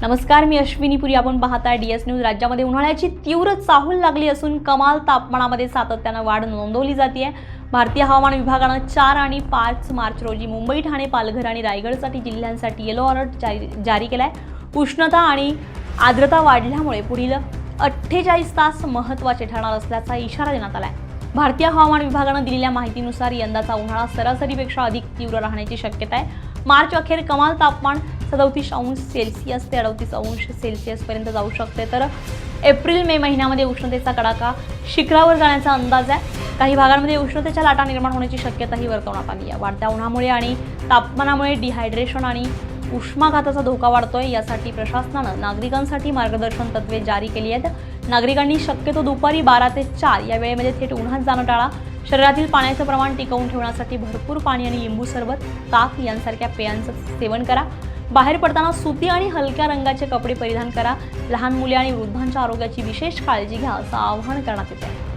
नमस्कार, मी अश्विनी पुरी. आपण पाहताय DS न्यूज. राज्यामध्ये उन्हाळ्याची तीव्र चाहूल लागली असून कमाल तापमानामध्ये सातत्यानं वाढ नोंदवली जाते. भारतीय हवामान विभागानं 4 आणि 5 मार्च रोजी मुंबई, ठाणे, पालघर आणि रायगडसाठी जिल्ह्यांसाठी येलो अलर्ट जारी केलाय. उष्णता आणि आर्द्रता वाढल्यामुळे पुढील 48 तास महत्त्वाचे ठरणार असल्याचा इशारा देण्यात आलाय. भारतीय हवामान विभागानं दिलेल्या माहितीनुसार यंदाचा उन्हाळा सरासरीपेक्षा अधिक तीव्र राहण्याची शक्यता आहे. मार्च अखेर कमाल तापमान 37°C ते 38°C पर्यंत जाऊ शकते, तर एप्रिल-मे महिन्यामध्ये उष्णतेचा कडाका शिखरावर जाण्याचा अंदाज आहे. काही भागांमध्ये उष्णतेच्या लाटा निर्माण होण्याची शक्यताही वर्तवण्यात आली आहे. वाढत्या उन्हामुळे आणि तापमानामुळे डिहायड्रेशन आणि उष्माघाताचा धोका वाढतोय. यासाठी प्रशासनानं नागरिकांसाठी मार्गदर्शन तत्त्वे जारी केली आहेत. नागरिकांनी शक्यतो दुपारी 12 ते 4 या वेळेमध्ये थेट उन्हात जाणं टाळा. शरीरातील पाण्याचं प्रमाण टिकवून ठेवण्यासाठी भरपूर पाणी आणि लिंबू सरबत, ताक यांसारख्या पेयांचं सेवन करा. बाहेर पडताना सुती आणि हलक्या रंगाचे कपडे परिधान करा. लहान मुले आणि वृद्धांच्या आरोग्याची विशेष काळजी घ्या असं आवाहन करण्यात येत आहे.